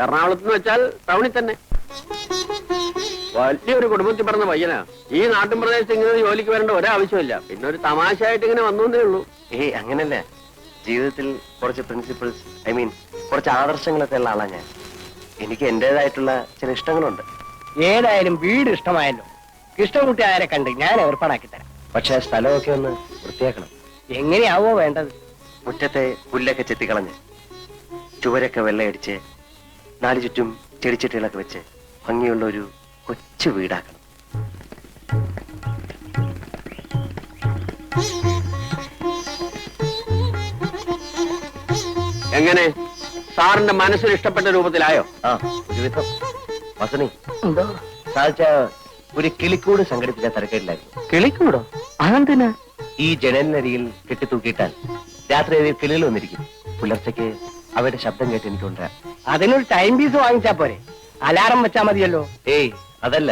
എറണാകുളത്ത് എന്ന് വെച്ചാൽ ടൗണിൽ തന്നെ. വലിയൊരു കുടുംബത്തിൽ പറഞ്ഞ പയ്യനാ. ഈ നാട്ടിൻ പ്രദേശത്ത് ഇങ്ങനെ ജോലിക്ക് വരേണ്ട ഒരാവശ്യമില്ല. പിന്നെ ഒരു തമാശയായിട്ട് ഇങ്ങനെ വന്നേ ഉള്ളൂ. അങ്ങനല്ല, ജീവിതത്തിൽ കുറച്ച് പ്രിൻസിപ്പിൾസ്, കുറച്ച് ആദർശങ്ങളൊക്കെ ഉള്ള ആളാ ഞാൻ. എനിക്ക് എന്റേതായിട്ടുള്ള ചില ഇഷ്ടങ്ങളുണ്ട്. ഏതായാലും വീട് ഇഷ്ടമായല്ലോ. കൃഷ്ണൻകുട്ടി ആരെ കണ്ട് ഞാൻ ഏർപ്പാടാക്കി തരാം. പക്ഷെ സ്ഥലമൊക്കെ ഒന്ന് വൃത്തിയാക്കണം. എങ്ങനെയാവോ വേണ്ടത്? മുറ്റത്തെ പുല്ലൊക്കെ ചെത്തിക്കളഞ്ഞ്, ചുവരൊക്കെ വെള്ളയടിച്ച്, നാലു ചുറ്റും ചെടിച്ചട്ടികളൊക്കെ വെച്ച് ഭംഗിയുള്ള ഒരു കൊച്ചു വീടാക്കണം. എങ്ങനെ സാറിന്റെ മനസ്സിന് ഇഷ്ടപ്പെട്ട രൂപത്തിലായോ? ഒരുവിധം. വസണി, സാധിച്ച ഒരു കിളിക്കൂട് സംഘടിപ്പിച്ച തിരക്കേടില്ലായിരുന്നു. കിളിക്കൂടോ? അതെന്തിനാ? ഈ ജനലിനരികിൽ കെട്ടിത്തൂക്കിയിട്ടാൽ രാത്രി കിളികൾ വന്നിരിക്കും. പുലർച്ചയ്ക്ക് അവരുടെ ശബ്ദം കേട്ട് എനിക്കുണ്ടാ. അതിനൊരു ടൈം പീസ് വാങ്ങിച്ചാ പോരെ? അലാറം വെച്ചാ മതിയല്ലോ. ഏയ് അതല്ല.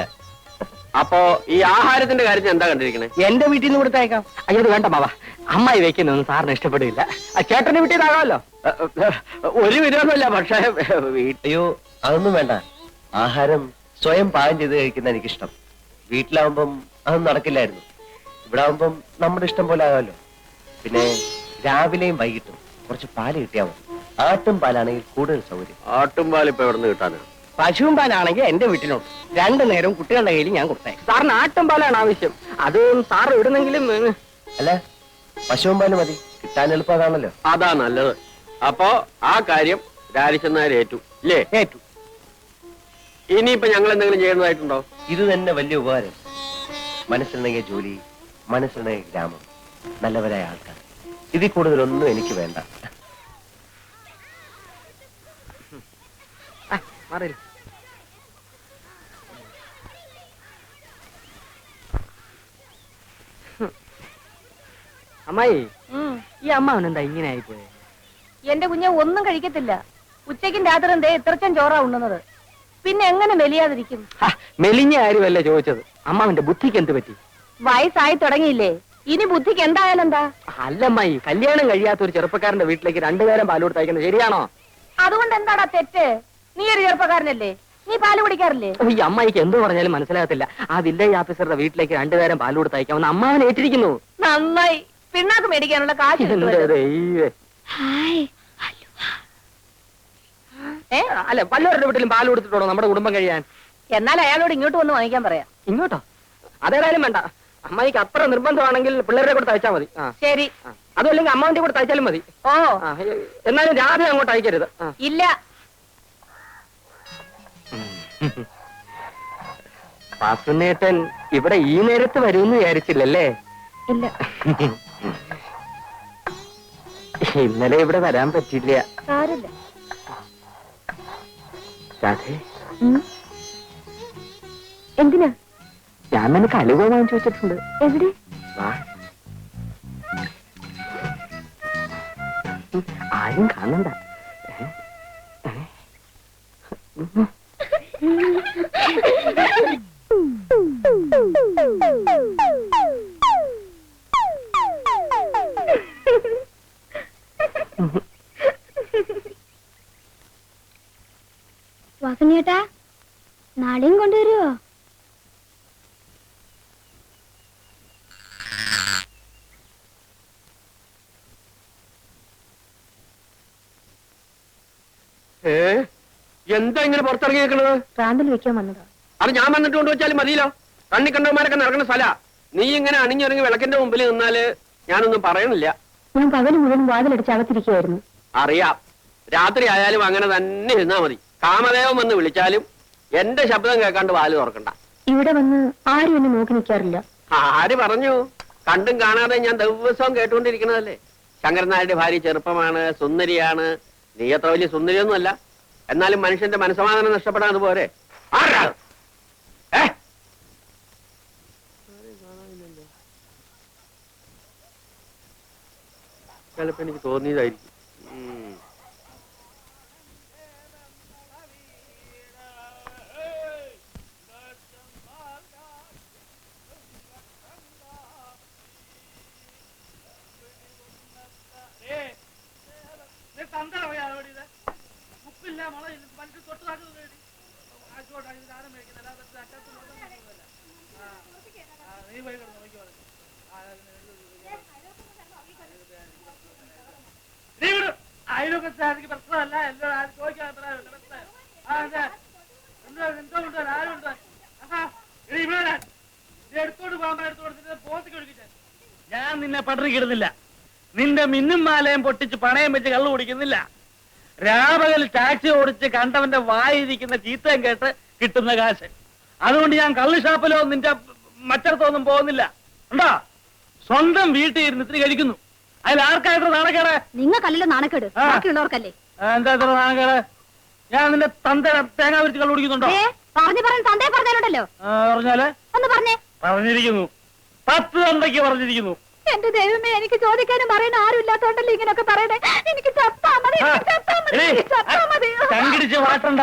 അപ്പോ ഈ ആഹാരത്തിന്റെ കാര്യത്തിൽ എന്താ കണ്ടിരിക്കണേ? എന്റെ വീട്ടിൽ നിന്ന് കൊടുത്തയക്കാം. അയ്യത് വേണ്ട മാവാ, അമ്മായി വെക്കുന്നൊന്നും സാറിന് ഇഷ്ടപ്പെടില്ല. ചേട്ടന്റെ വീട്ടിൽ നിന്നാകാമല്ലോ. ഒരു വിരോധമില്ല, പക്ഷേ അയ്യോ അതൊന്നും വേണ്ട. ആഹാരം സ്വയം പാകം ചെയ്ത് കഴിക്കുന്ന എനിക്കിഷ്ടം. വീട്ടിലാവുമ്പം അതൊന്നും നടക്കില്ലായിരുന്നു. ഇവിടെ ആവുമ്പം നമ്മുടെ ഇഷ്ടം പോലെ ആകാമല്ലോ. പിന്നെ രാവിലെയും വൈകിട്ടും കുറച്ച് പാല് കിട്ടിയാൽ മതി. ആട്ടും പാലാണെങ്കിൽ കൂടുതൽ സൗകര്യം. ആട്ടും പാൽ ഇപ്പൊ എവിടെ നിന്ന് കിട്ടാനാ? പശുവും പാലാണെങ്കിൽ എന്റെ വീട്ടിലുണ്ട്. രണ്ടു നേരവും കുട്ടികളുടെ കയ്യിൽ ഞാൻ കൊടുത്തേക്കാം. സാറിന് ആട്ടും പാലാണ് ആവശ്യം. അത് സാറ് ഇടുന്നെങ്കിലും. അല്ല, പശുവും പാല് മതി. കിട്ടാൻ എളുപ്പം അതാണല്ലോ. അതാ നല്ലത്. അപ്പോ ആ കാര്യം രാരിച്ചെന്നാർ ഏറ്റു ഇല്ലേ? ഏറ്റു. ഇനിയിപ്പോ ഞങ്ങൾ എന്തെങ്കിലും ചെയ്യുന്നതായിട്ടുണ്ടോ? ഇത് തന്നെ വലിയ ഉപകാരം. മനസ്സിലുണ്ടെങ്കിൽ ജോലി, മനസ്സിലുണ്ടെങ്കിൽ ഗ്രാമം, നല്ലവരായ ആൾക്കാർ. ഇതിൽ കൂടുതലൊന്നും എനിക്ക് വേണ്ട. അമ്മായി, ഈ അമ്മാവനെന്താ ഇങ്ങനെ ആയിപ്പോയെ? എന്റെ കുഞ്ഞെ ഒന്നും കഴിക്കത്തില്ല. ഉച്ചയ്ക്കും രാത്രി എന്തേ ഇത്രച്ചൻ ചോറാ ഉണ്ണുന്നത്. പിന്നെ എങ്ങനെ മെലിയാതിരിക്കും? മെലിഞ്ഞ കാര്യമല്ല ചോദിച്ചത്. അമ്മാവന്റെ ബുദ്ധിക്ക് എന്ത് പറ്റി? വയസ്സായി തുടങ്ങിയില്ലേ? ഇനി ബുദ്ധിക്ക് എന്തായാലും എന്താ? അല്ലമ്മായി, കല്യാണം കഴിയാത്ത ഒരു ചെറുപ്പക്കാരന്റെ വീട്ടിലേക്ക് രണ്ടുപേരും പാല് കൊടുത്തയക്കുന്നത് ശരിയാണോ? അതുകൊണ്ട് എന്താടാ തെറ്റ്? നീ ഒരു ചെറുപ്പക്കാരനല്ലേ? നീ പാല് കുടിക്കാറില്ലേ? ഈ അമ്മായിക്ക് എന്തോ പറഞ്ഞാലും മനസ്സിലാകത്തില്ല. ആ വില്ലേജ് ഓഫീസറുടെ വീട്ടിലേക്ക് രണ്ടുപേരും പാല് കൊടുത്തയക്കാമെന്ന് അമ്മാവൻ ഏറ്റിരിക്കുന്നു. നന്നായി. പിണ്ണാക്ക് മേടിക്കാനുള്ള കാശ്. അല്ല, പലരുടെ വീട്ടിലും പാല് കൊടുത്തിട്ടുണ്ടോ നമ്മുടെ കുടുംബം കഴിയാൻ? എന്നാൽ അയാളോട് ഇങ്ങോട്ട് വന്ന് വാങ്ങിക്കാൻ പറയാം. ഇങ്ങോട്ടോ? അതേതായാലും വേണ്ട. അമ്മായിക്ക് അത്ര നിർബന്ധമാണെങ്കിൽ പിള്ളേരുടെ കൂടെ തയ്ച്ചാൽ മതി. ശരി. അതുമല്ലെങ്കിൽ അമ്മാവിന്റെ കൂടെ തയ്ച്ചാലും മതി. ഓ, എന്നാലും രാധ അങ്ങോട്ട് അയക്കരുത്. ഇല്ല. വാസുനേട്ടൻ ഇവിടെ ഈ നേരത്ത് വരുമെന്ന് വിചാരിച്ചില്ലല്ലേ? ഇല്ല. ഇന്നലെ ഇവിടെ വരാൻ പറ്റില്ല. സാരമില്ല. രാധേ, എന്തിനാ? ഞാൻ നിനക്ക് അലുവ വാങ്ങിച്ചു വെച്ചിട്ടുണ്ട്. എവിടെ? വാ. ആരും കാണണ്ട. വാസനേട്ടാ, നാളെയും കൊണ്ടുവരുവോ? എന്താ ഇങ്ങനെ പുറത്തിറങ്ങി നിൽക്കണത്? പ്രാന്തൽ വെക്കാൻ വന്നതാ. അത് ഞാൻ വന്നിട്ട് കൊണ്ടുവച്ചാലും മതിയല്ലോ. കണ്ണി കണ്ടവന്മാരൊക്കെ നടക്കുന്ന സ്ഥല. നീ ഇങ്ങനെ അണിഞ്ഞിറങ്ങി വിളക്കിന്റെ മുമ്പിൽ നിന്നാല് ഞാനൊന്നും പറയണില്ല. ഞാൻ പകല് മുഴുവൻ വാതിലടിച്ച് അകത്തിരിക്കുകയായിരുന്നു. അറിയാം. രാത്രി ആയാലും അങ്ങനെ തന്നെ ഇരുന്നാ മതി. കാമദേവൻ വന്ന് വിളിച്ചാലും എന്റെ ശബ്ദം കേൾക്കാണ്ട് വാല് തുറക്കണ്ട. ഇവിടെ വന്ന് ആരും എന്നെ നോക്കി നിൽക്കാറില്ല. ആര് പറഞ്ഞു? കണ്ടും കാണാതെ ഞാൻ ദിവസവും കേട്ടുകൊണ്ടിരിക്കണതല്ലേ. ശങ്കരൻ നായരുടെ ഭാര്യ ചെറുപ്പമാണ്, സുന്ദരിയാണ്. നീ അത്ര വലിയ സുന്ദരിയൊന്നും അല്ല. എന്നാലും മനുഷ്യന്റെ മനസ്സമാധാനം നഷ്ടപ്പെടാൻ അതുപോലെ. ചിലപ്പോ എനിക്ക് തോന്നിയതായിരിക്കും. ഉപ്പില്ല അയൽവക്കത്തെ പ്രശ്നമല്ല എല്ലാം ചോദിക്കാൻ എടുത്തോണ്ട് പോകാൻ എടുത്തോണ്ട് പോത്തിക്ക് ഒഴുകിച്ചാൽ ഞാൻ നിന്നെ പട്ടിണിക്കിടുന്നില്ല. നിന്റെ മിന്നും മാലയും പൊട്ടിച്ച് പണയം വെച്ച് കള്ളു കുടിക്കുന്നില്ല. രാപകൽ ടാക്സി ഓടിച്ച് കണ്ടവന്റെ വായിരിക്കുന്ന ചീത്തയും കേട്ട് കിട്ടുന്ന കാശ്. അതുകൊണ്ട് ഞാൻ കള്ളു ഷാപ്പിലോ നിന്റെ മറ്റടത്തൊന്നും പോകുന്നില്ല. ഉണ്ടോ? സ്വന്തം വീട്ടിൽ ഇരുന്ന് ഇത്തിരി കഴിക്കുന്നു. അതിൽ ആർക്കായിട്ട് നാണക്കേട്? നിങ്ങൾക്കല്ലല്ലോ നാണക്കേട്, ബാക്കിയുള്ളവർക്കല്ലേ. എന്താ ഇത്ര നാണക്കേട്? ഞാൻ നിന്റെ തന്ത തേങ്ങ വിരിച്ച് കള്ളു കുടിക്കുന്നുണ്ടോ? പറഞ്ഞു തന്തേ പറഞ്ഞാലുണ്ടല്ലോ. പറഞ്ഞാല് ഒന്ന് പറഞ്ഞേ. പറഞ്ഞിരിക്കുന്നു, 10 തന്തയ്ക്ക് പറഞ്ഞിരിക്കുന്നു. എന്റെ ദൈവമേ, എനിക്ക് ചോദിക്കാനും പറയാൻ ആരും ഇല്ലാത്തോണ്ടല്ലോ ഇങ്ങനെയൊക്കെ പറയണേ. എനിക്ക് കങ്കിടിച്ച് വാട്ടണ്ട.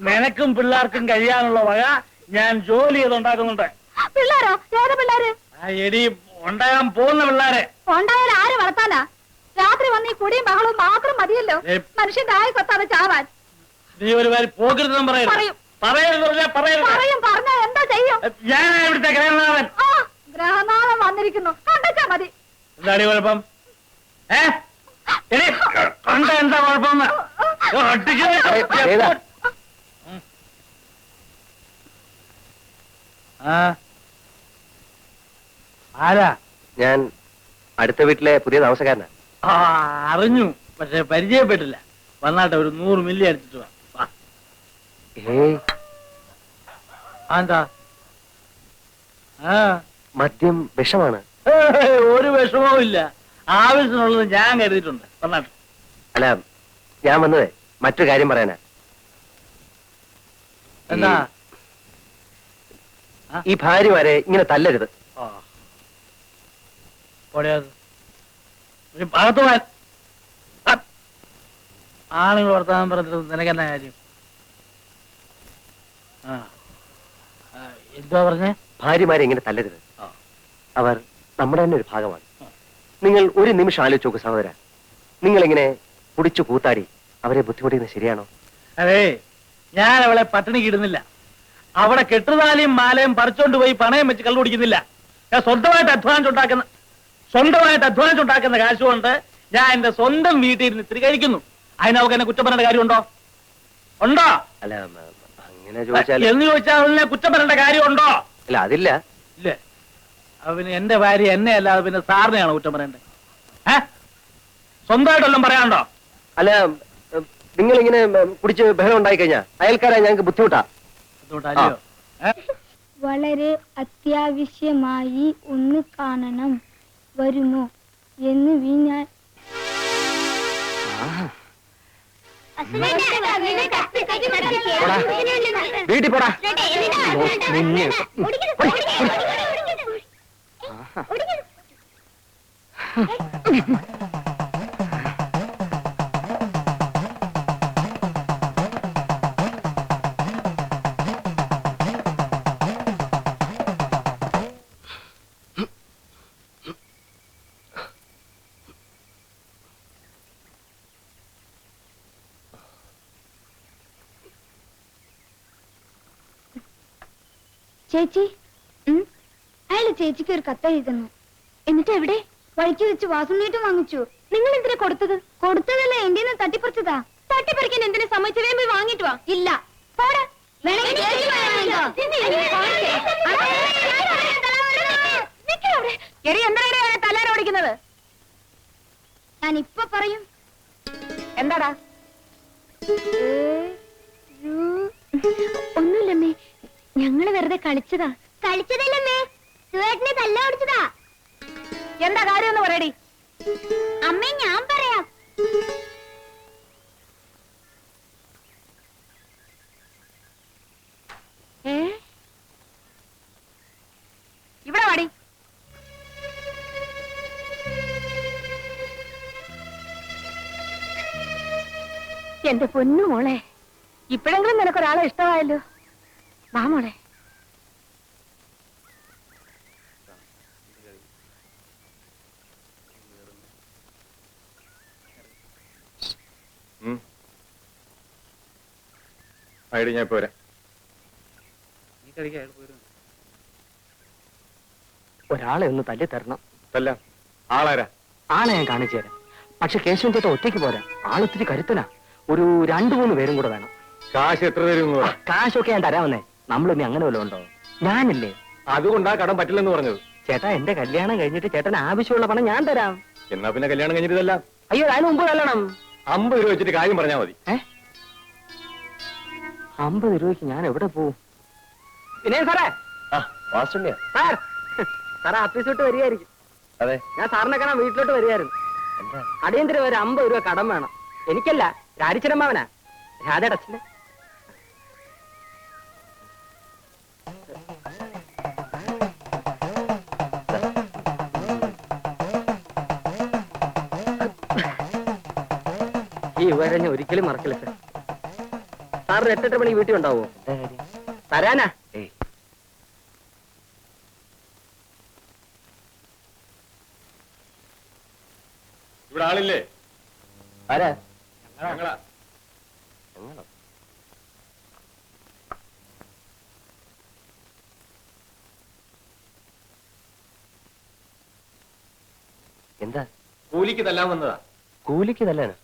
നിനക്കും പിള്ളേർക്കും കഴിയാനുള്ള വക ഞാൻ ജോലി ചെയ്തുണ്ടാക്കുന്നുണ്ട്. പിള്ളേരോ? ഏതാ പിള്ളേര്? എടി, ഉണ്ടാകാൻ പോകുന്ന പിള്ളേരെ. ഉണ്ടായാൽ ആര് വളർത്താനാ? രാത്രി വന്ന് ഈ കുടിയും ബഹളവും മാത്രം മതിയല്ലോ മനുഷ്യന്റെ ആയി കൊത്താതെ ചാവാൻ. നീ ഒരു കാര്യം പോകരുതെന്നും പറയരുത്. പറയും. പറഞ്ഞാ എന്താ ചെയ്യും? ഞാൻ ഇവിടുത്തെ ഗ്രഹനാഥൻ. ഗ്രഹനാഥൻ വന്നിരിക്കുന്നു, കണ്ടാ മതി. എന്താണ് കുഴപ്പം? കണ്ട എന്താ കുഴപ്പം? ആരാ? ഞാൻ അടുത്ത വീട്ടിലെ പുതിയ താമസക്കാരനാ. അറിഞ്ഞു, പക്ഷെ പരിചയപ്പെട്ടില്ല. വന്നാട്ടെ, ഒരു 100 മില്ലി അടിച്ചിട്ട് വാ. എന്താ? മദ്യം വിഷമാണ്. ഒരു വിഷമവും ഇല്ല. ആവശ്യമുള്ളത് ഞാൻ കരുതിയിട്ടുണ്ട്. വന്നാട്ടെ. അല്ല, ഞാൻ വന്നതേ മറ്റൊരു കാര്യം പറയാനാ. എന്താ? ഈ ഭാര്യമാരെ ഇങ്ങനെ തല്ലരുത്. ആണുങ്ങൾ വർത്താനം പറഞ്ഞിട്ട് നിനക്കെന്നാ കാര്യം? എന്താ പറഞ്ഞേ? ഭാര്യമാരെ ഇങ്ങനെ തല്ലരുത്. അവർ നമ്മുടെ തന്നെ ഒരു ഭാഗമാണ്. നിങ്ങൾ ഒരു നിമിഷം ആലോചിച്ച് നോക്ക് സഹോദര. നിങ്ങളിങ്ങനെ കുടിച്ചു കൂത്താടി അവരെ ബുദ്ധിമുട്ടിക്കുന്നത് ശരിയാണോ? അതെ, ഞാൻ അവളെ പട്ടിണിക്ക് ഇടുന്നില്ല. അവിടെ കെട്ടുതാലിയും മാലയും പറിച്ചോണ്ട് പോയി പണയം വെച്ച് കള്ളു കുടിക്കുന്നില്ല. ഞാൻ സ്വന്തമായിട്ട് അധ്വാനിച്ചുണ്ടാക്കുന്ന കാശുകൊണ്ട് ഞാൻ എന്റെ സ്വന്തം വീട്ടിൽ ഇരുന്ന് ഇത്തിരി കഴിക്കുന്നു. അതിനവർക്ക് എന്നെ കുറ്റം പറയേണ്ട കാര്യമുണ്ടോ? ഉണ്ടോ? അല്ല, അങ്ങനെ ചോദിച്ചാൽ എന്ന് ചോദിച്ചാൽ അതിനെ കുറ്റം പറയേണ്ട കാര്യമുണ്ടോ? അല്ല, അതില്ല. ഇല്ലേ? പിന്നെ എന്റെ ഭാര്യ എന്നെ അല്ലാതെ പിന്നെ സാറിനെയാണോ കുറ്റം പറയണ്ടേ? സ്വന്തമായിട്ടെല്ലാം പറയാനുണ്ടോ? അല്ല, നിങ്ങളിങ്ങനെ കുടിച്ച് ബഹളം ഉണ്ടായി കഴിഞ്ഞാൽ അയൽക്കാരായ ഞങ്ങൾക്ക് ബുദ്ധിമുട്ടാ. ബുദ്ധിമുട്ടല്ലയോ? വളരെ അത്യാവശ്യമായി ഒന്ന് കാണണം, വരുമോ എന്ന് ഞാൻ വീട്ടിൽ പോടാ. ചേച്ചി, അയാള് ചേച്ചിക്ക് ഒരു കത്ത് എഴുതുന്നു. എന്നിട്ട് എവിടെ? വഴിക്ക് വെച്ച് വാസുണ്ണീട്ടും വാങ്ങിച്ചു. നിങ്ങൾ എന്തിനാ കൊടുത്തത്? കൊടുത്തതല്ല, എന്റെ തട്ടിപ്പറിച്ചതാ. തട്ടിപ്പറിക്കാൻ എന്തിനാ സമ്മതിച്ചു? വേഗം പോയി വാങ്ങിട്ട് വാ. ഇല്ല, തലാരോടിക്കുന്നത് ഞാൻ ഇപ്പൊ പറയും. എന്താടാ? ഒന്നുമില്ലമ്മേ, ഞങ്ങള് വെറുതെ കളിച്ചതാ. കളിച്ചതല്ലമ്മേ, സുവേട്ടനെ തല്ല ഓടിച്ചതാ. എന്താ കാര്യം എന്ന് പറയടി. അമ്മേ, ഞാൻ പറയാം. ഇവിടെ വാടി. എന്റെ പൊന്നു മോളെ, ഇപ്പോഴെങ്കിലും നിനക്കൊരാളെ ഇഷ്ടമായല്ലോ. വാ മോളെ. ആയിട്ട് ഞാൻ പോരാ. ഒരാളെ ഒന്ന് തല്ലി തരണം. അല്ല ആളാരാ? ആളെ ഞാൻ കാണിച്ചു തരാം. പക്ഷെ കേശവൻ ചേട്ടൻ ഒറ്റയ്ക്ക് പോരാ, ആളൊത്തിരി കരുത്തനാ. ഒരു 2-3 പേരും കൂടെ വേണം. കാശ് എത്ര തരും? കാശൊക്കെ ഞാൻ തരാമെന്നേ. നമ്മളിനി അങ്ങനെ വല്ലതും ഉണ്ടോ? ഞാനില്ലേ. അതുകൊണ്ടാ കടം പറ്റില്ലെന്ന് പറഞ്ഞത്. ചേട്ടാ, എന്റെ കല്യാണം കഴിഞ്ഞിട്ട് ചേട്ടന് ആവശ്യമുള്ള പണം ഞാൻ തരാം. എന്നാ പിന്നെ കല്യാണം കഴിഞ്ഞിട്ടല്ല. അയ്യോ, അതിന് മുമ്പ് കല്യാണം. 50 രൂപ വെച്ചിട്ട് കാര്യം പറഞ്ഞാൽ മതി. 50 രൂപയ്ക്ക് ഞാൻ എവിടെ പോവും? പിന്നെ സാറേ, വാസുണ്യ. സാർ സാറേ ഓഫീസ് വിട്ട് വരികയായിരിക്കും. അതെ. ഞാൻ സാറിനെ കാണാൻ വീട്ടിലോട്ട് വരികയായിരുന്നു. എന്താ? അടിയന്തരം ഒരു 50 രൂപ കടം വേണം. എനിക്കല്ല, രാരിച്ചരമ്മാവനാ, രാധയുടെ അച്ഛന്. ഈ ഉപകാരം ഞാൻ ഒരിക്കലും മറക്കില്ല സാർ. സാറിന് 8-8 മണി വീട്ടിൽ ഉണ്ടാവോ? തരാനാ. ഏയ്, ഇവിടെ ആളില്ലേ? ആരാ? ഞങ്ങളാ. ഞങ്ങളോ? എന്താ? കൂലിക്ക് തല്ലാൻ വന്നതാ. കൂലിക്ക് തല്ലാനോ?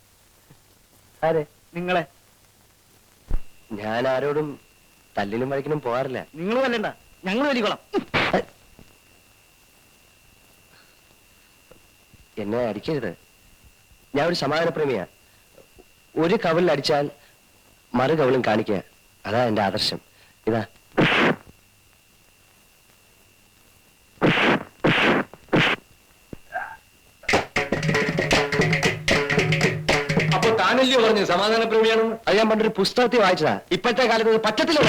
ആരെ? നിങ്ങളെ. ഞാൻ ആരോടും തല്ലിനും വഴക്കിനും പോകാറില്ല. നിങ്ങൾ തല്ലണ്ട, ഞങ്ങൾ വലിക്കോളാം. എന്നെ അടിക്കരുത്. ഞാൻ ഒരു സമാധാനപ്രേമിയാ. ഒരു കവിളിൽ അടിച്ചാൽ മറു കവിളും കാണിക്കുക, അതാ എന്റെ ആദർശം. ഇതാ. അപ്പൊ താനല്ലേ പറഞ്ഞു സമാധാനപ്രേമിയാണെന്ന്? അത് ഞാൻ പണ്ടൊരു പുസ്തകത്തിൽ വായിച്ചതാ. ഇപ്പോഴത്തെ കാലത്ത് പറ്റത്തില്ല.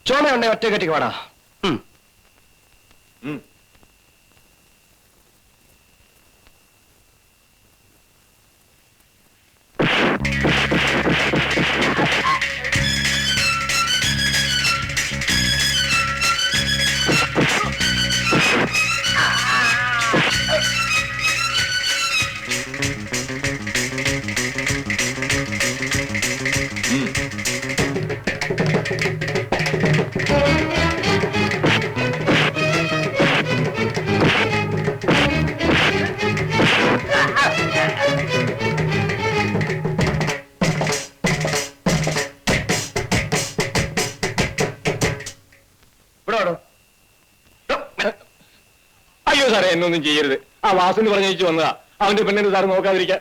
ചോമയുണ്ടെ ഒറ്റ കെട്ടിക്ക് വാടാ. അയ്യോ സാറേ, എന്നൊന്നും ചെയ്യരുത്. ആ വാസുന്ന് പറഞ്ഞു വന്നതാ. അവന്റെ പെണ്ണിന് സാറ് നോക്കാതിരിക്കാൻ.